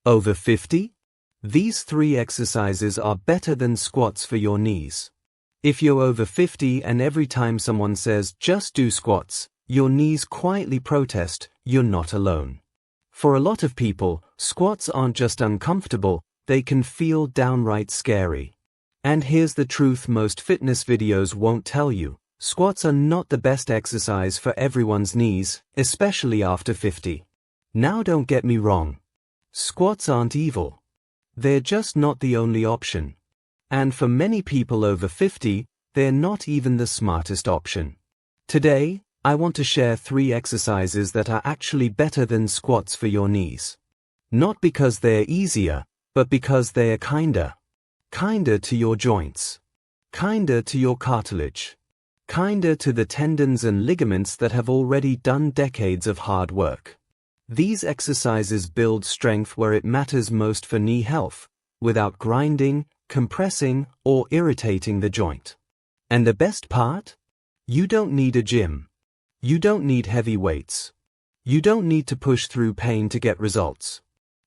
Over 50? These 3 exercises are better than squats for your knees. If you're over 50 and every time someone says just do squats, your knees quietly protest, you're not alone. For a lot of people, squats aren't just uncomfortable, they can feel downright scary. And here's the truth most fitness videos won't tell you. Squats are not the best exercise for everyone's knees, especially after 50. Now don't get me wrong. Squats aren't evil. They're just not the only option. And for many people over 50, they're not even the smartest option. Today, I want to share 3 exercises that are actually better than squats for your knees. Not because they're easier, but because they're kinder. Kinder to your joints. Kinder to your cartilage. Kinder to the tendons and ligaments that have already done decades of hard work. These exercises build strength where it matters most for knee health, without grinding, compressing, or irritating the joint. And the best part? You don't need a gym. You don't need heavy weights. You don't need to push through pain to get results.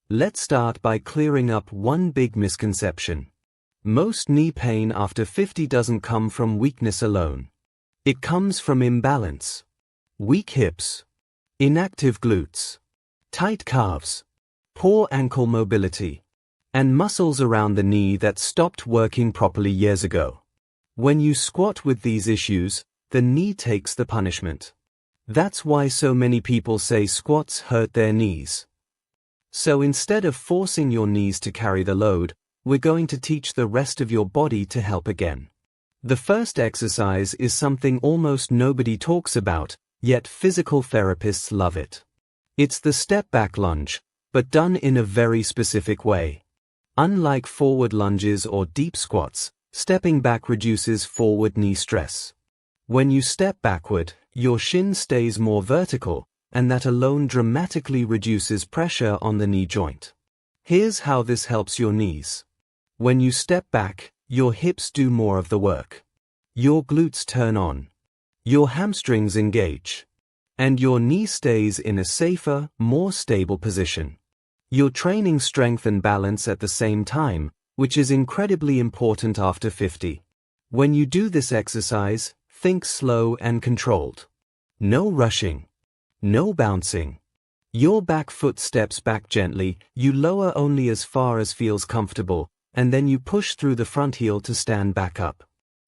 Let's start by clearing up one big misconception. Most knee pain after 50 doesn't come from weakness alone. It comes from imbalance. Weak hips, inactive glutes, tight calves, poor ankle mobility, and muscles around the knee that stopped working properly years ago. When you squat with these issues, the knee takes the punishment. That's why so many people say squats hurt their knees. So instead of forcing your knees to carry the load, we're going to teach the rest of your body to help again. The first exercise is something almost nobody talks about, yet physical therapists love it. It's the step-back lunge, but done in a very specific way. Unlike forward lunges or deep squats, stepping back reduces forward knee stress. When you step backward, your shin stays more vertical, and that alone dramatically reduces pressure on the knee joint. Here's how this helps your knees. When you step back, your hips do more of the work. Your glutes turn on. Your hamstrings engage. And your knee stays in a safer, more stable position. You're training strength and balance at the same time, which is incredibly important after 50. When you do this exercise, think slow and controlled. No rushing. No bouncing. Your back foot steps back gently, you lower only as far as feels comfortable, and then you push through the front heel to stand back up.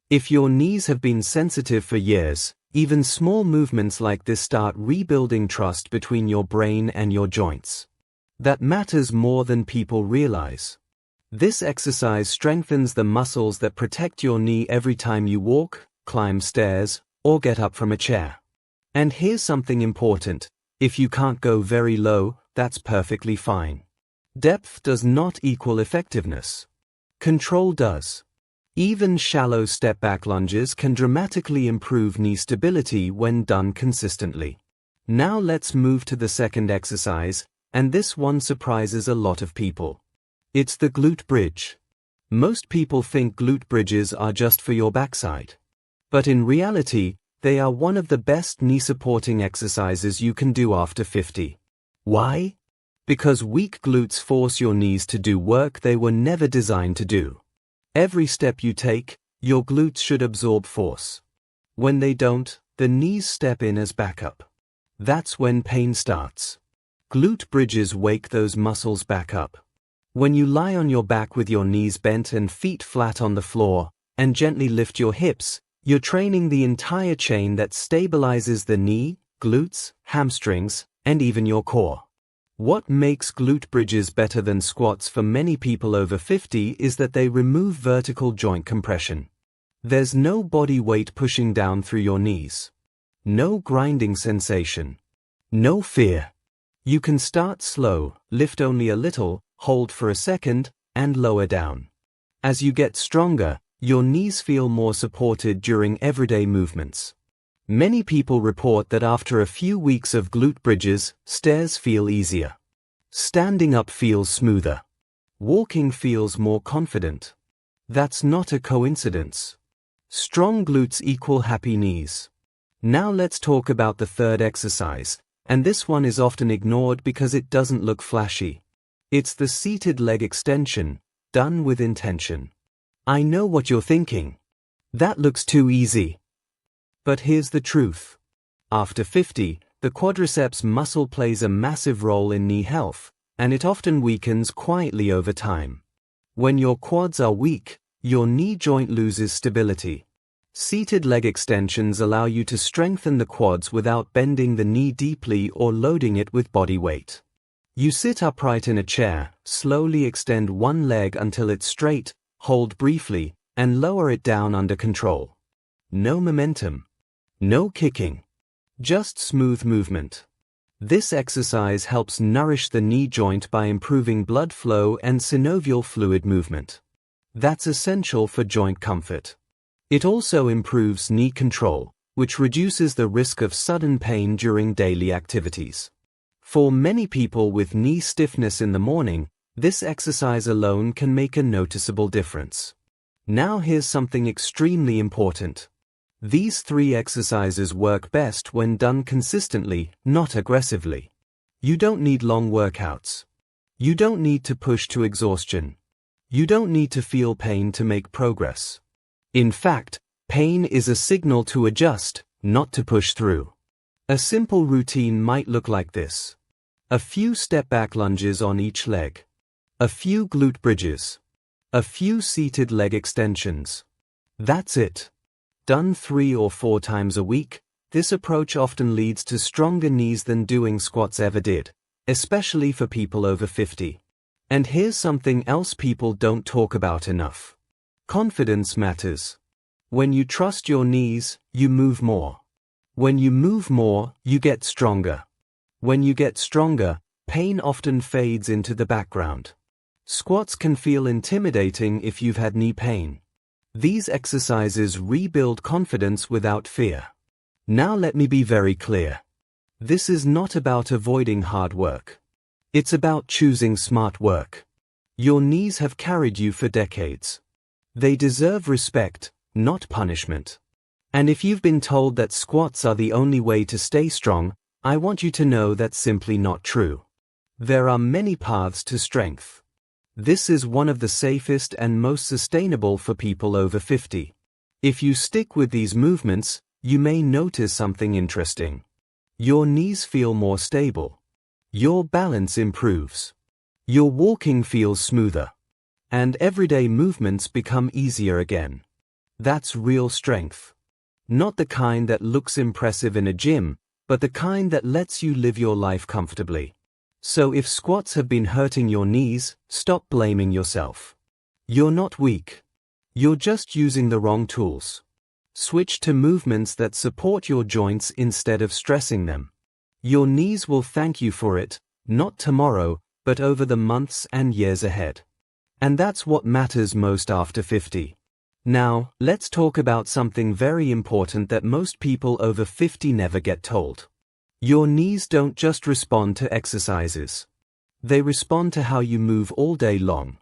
If your knees have been sensitive for years, even small movements like this start rebuilding trust between your brain and your joints. That matters more than people realize. This exercise strengthens the muscles that protect your knee every time you walk, climb stairs, or get up from a chair. And here's something important. If you can't go very low, that's perfectly fine. Depth does not equal effectiveness. Control does. Even shallow step-back lunges can dramatically improve knee stability when done consistently. Now let's move to the second exercise, and this one surprises a lot of people. It's the glute bridge. Most people think glute bridges are just for your backside. But in reality, they are one of the best knee-supporting exercises you can do after 50. Why? Because weak glutes force your knees to do work they were never designed to do. Every step you take, your glutes should absorb force. When they don't, the knees step in as backup. That's when pain starts. Glute bridges wake those muscles back up. When you lie on your back with your knees bent and feet flat on the floor, and gently lift your hips, you're training the entire chain that stabilizes the knee, glutes, hamstrings, and even your core. What makes glute bridges better than squats for many people over 50 is that they remove vertical joint compression. There's no body weight pushing down through your knees. No grinding sensation. No fear. You can start slow, lift only a little, hold for a second, and lower down. As you get stronger, your knees feel more supported during everyday movements. Many people report that after a few weeks of glute bridges, stairs feel easier. Standing up feels smoother. Walking feels more confident. That's not a coincidence. Strong glutes equal happy knees. Now let's talk about the third exercise, and this one is often ignored because it doesn't look flashy. It's the seated leg extension, done with intention. I know what you're thinking. That looks too easy. But here's the truth. After 50, the quadriceps muscle plays a massive role in knee health, and it often weakens quietly over time. When your quads are weak, your knee joint loses stability. Seated leg extensions allow you to strengthen the quads without bending the knee deeply or loading it with body weight. You sit upright in a chair, slowly extend one leg until it's straight, hold briefly, and lower it down under control. No momentum. No kicking. Just smooth movement. This exercise helps nourish the knee joint by improving blood flow and synovial fluid movement. That's essential for joint comfort. It also improves knee control, which reduces the risk of sudden pain during daily activities. For many people with knee stiffness in the morning, this exercise alone can make a noticeable difference. Now here's something extremely important. These 3 exercises work best when done consistently, not aggressively. You don't need long workouts. You don't need to push to exhaustion. You don't need to feel pain to make progress. In fact, pain is a signal to adjust, not to push through. A simple routine might look like this. A few step-back lunges on each leg. A few glute bridges. A few seated leg extensions. That's it. Done 3 or 4 times a week, this approach often leads to stronger knees than doing squats ever did, especially for people over 50. And here's something else people don't talk about enough. Confidence matters. When you trust your knees, you move more. When you move more, you get stronger. When you get stronger, pain often fades into the background. Squats can feel intimidating if you've had knee pain. These exercises rebuild confidence without fear. Now let me be very clear. This is not about avoiding hard work. It's about choosing smart work. Your knees have carried you for decades. They deserve respect, not punishment. And if you've been told that squats are the only way to stay strong, I want you to know that's simply not true. There are many paths to strength. This is one of the safest and most sustainable for people over 50. If you stick with these movements, you may notice something interesting. Your knees feel more stable. Your balance improves. Your walking feels smoother. And everyday movements become easier again. That's real strength. Not the kind that looks impressive in a gym, but the kind that lets you live your life comfortably. So if squats have been hurting your knees, stop blaming yourself. You're not weak. You're just using the wrong tools. Switch to movements that support your joints instead of stressing them. Your knees will thank you for it, not tomorrow, but over the months and years ahead. And that's what matters most after 50. Now, let's talk about something very important that most people over 50 never get told. Your knees don't just respond to exercises. They respond to how you move all day long.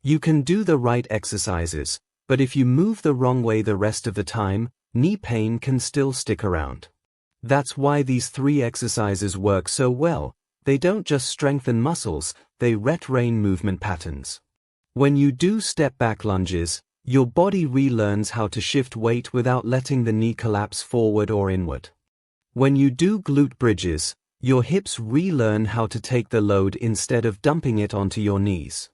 You can do the right exercises, but if you move the wrong way the rest of the time, knee pain can still stick around. That's why these 3 exercises work so well. They don't just strengthen muscles, they retrain movement patterns. When you do step-back lunges, your body relearns how to shift weight without letting the knee collapse forward or inward. When you do glute bridges, your hips relearn how to take the load instead of dumping it onto your knees.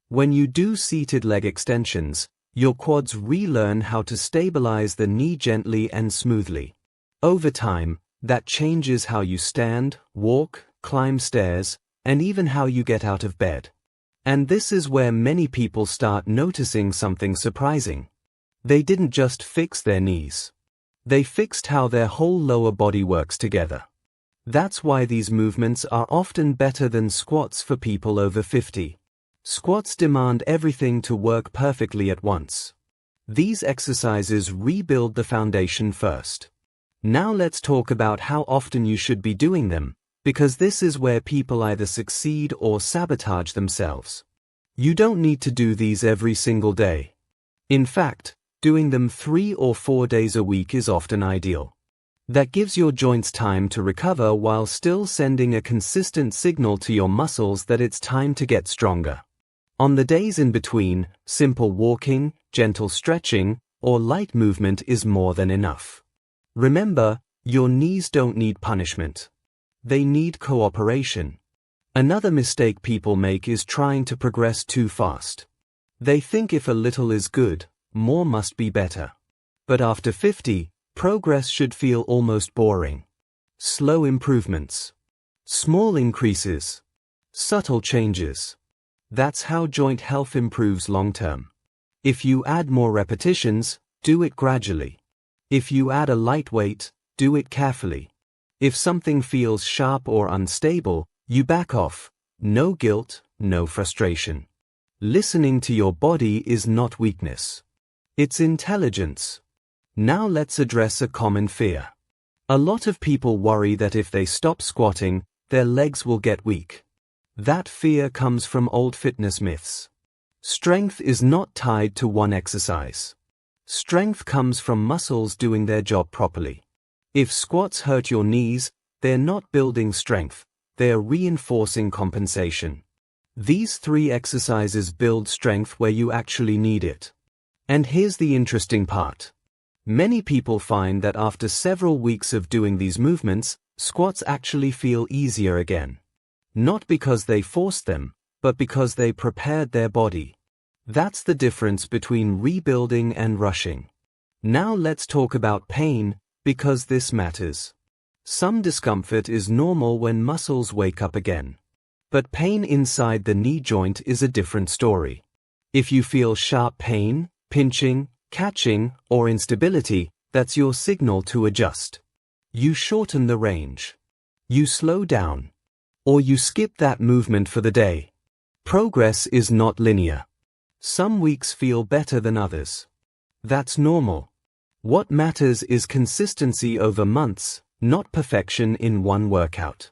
When you do seated leg extensions, your quads relearn how to stabilize the knee gently and smoothly. Over time, that changes how you stand, walk, climb stairs, and even how you get out of bed. And this is where many people start noticing something surprising. They didn't just fix their knees. They fixed how their whole lower body works together. That's why these movements are often better than squats for people over 50. Squats demand everything to work perfectly at once. These exercises rebuild the foundation first. Now let's talk about how often you should be doing them, because this is where people either succeed or sabotage themselves. You don't need to do these every single day. In fact, doing them 3 or 4 days a week is often ideal. That gives your joints time to recover while still sending a consistent signal to your muscles that it's time to get stronger. On the days in between, simple walking, gentle stretching, or light movement is more than enough. Remember, your knees don't need punishment. They need cooperation. Another mistake people make is trying to progress too fast. They think if a little is good, more must be better. But after 50, progress should feel almost boring. Slow improvements. Small increases. Subtle changes. That's how joint health improves long-term. If you add more repetitions, do it gradually. If you add a light weight, do it carefully. If something feels sharp or unstable, you back off. No guilt, no frustration. Listening to your body is not weakness. It's intelligence. Now let's address a common fear. A lot of people worry that if they stop squatting, their legs will get weak. That fear comes from old fitness myths. Strength is not tied to one exercise. Strength comes from muscles doing their job properly. If squats hurt your knees, they're not building strength, they're reinforcing compensation. These 3 exercises build strength where you actually need it. And here's the interesting part. Many people find that after several weeks of doing these movements, squats actually feel easier again. Not because they forced them, but because they prepared their body. That's the difference between rebuilding and rushing. Now let's talk about pain, because this matters. Some discomfort is normal when muscles wake up again. But pain inside the knee joint is a different story. If you feel sharp pain, pinching, catching, or instability, that's your signal to adjust. You shorten the range. You slow down. Or you skip that movement for the day. Progress is not linear. Some weeks feel better than others. That's normal. What matters is consistency over months, not perfection in one workout.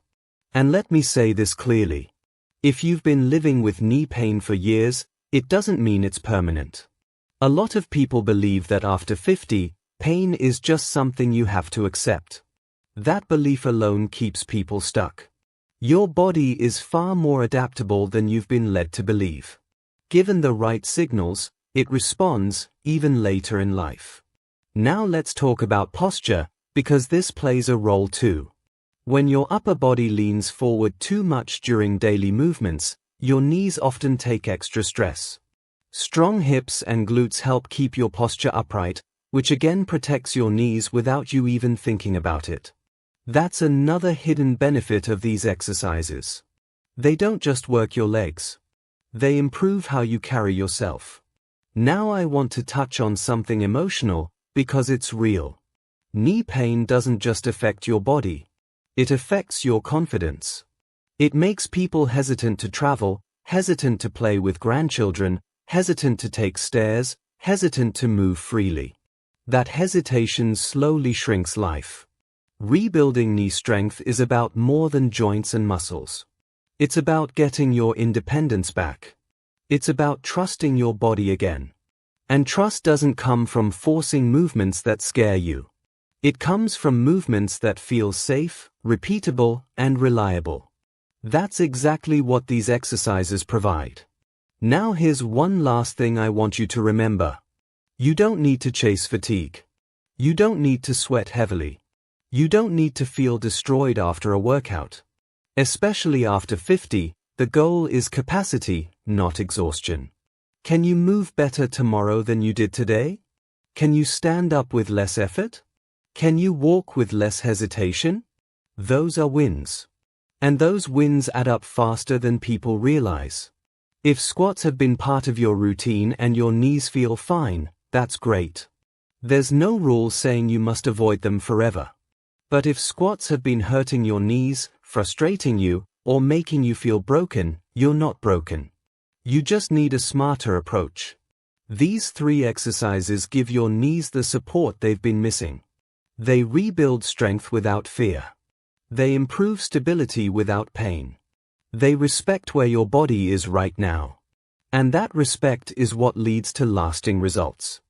And let me say this clearly. If you've been living with knee pain for years, it doesn't mean it's permanent. A lot of people believe that after 50, pain is just something you have to accept. That belief alone keeps people stuck. Your body is far more adaptable than you've been led to believe. Given the right signals, it responds, even later in life. Now let's talk about posture, because this plays a role too. When your upper body leans forward too much during daily movements, your knees often take extra stress. Strong hips and glutes help keep your posture upright, which again protects your knees without you even thinking about it. That's another hidden benefit of these exercises. They don't just work your legs. They improve how you carry yourself. Now I want to touch on something emotional, because it's real. Knee pain doesn't just affect your body. It affects your confidence. It makes people hesitant to travel, hesitant to play with grandchildren, hesitant to take stairs, hesitant to move freely. That hesitation slowly shrinks life. Rebuilding knee strength is about more than joints and muscles. It's about getting your independence back. It's about trusting your body again. And trust doesn't come from forcing movements that scare you. It comes from movements that feel safe, repeatable, and reliable. That's exactly what these exercises provide. Now here's one last thing I want you to remember. You don't need to chase fatigue. You don't need to sweat heavily. You don't need to feel destroyed after a workout. Especially after 50, the goal is capacity, not exhaustion. Can you move better tomorrow than you did today? Can you stand up with less effort? Can you walk with less hesitation? Those are wins. And those wins add up faster than people realize. If squats have been part of your routine and your knees feel fine, that's great. There's no rule saying you must avoid them forever. But if squats have been hurting your knees, frustrating you, or making you feel broken, you're not broken. You just need a smarter approach. These 3 exercises give your knees the support they've been missing. They rebuild strength without fear. They improve stability without pain. They respect where your body is right now. And that respect is what leads to lasting results.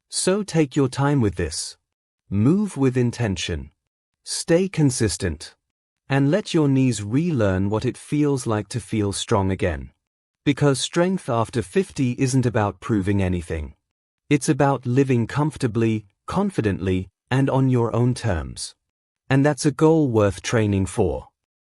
So take your time with this. Move with intention. Stay consistent. And let your knees relearn what it feels like to feel strong again. Because strength after 50 isn't about proving anything. It's about living comfortably, confidently, and on your own terms. And that's a goal worth training for.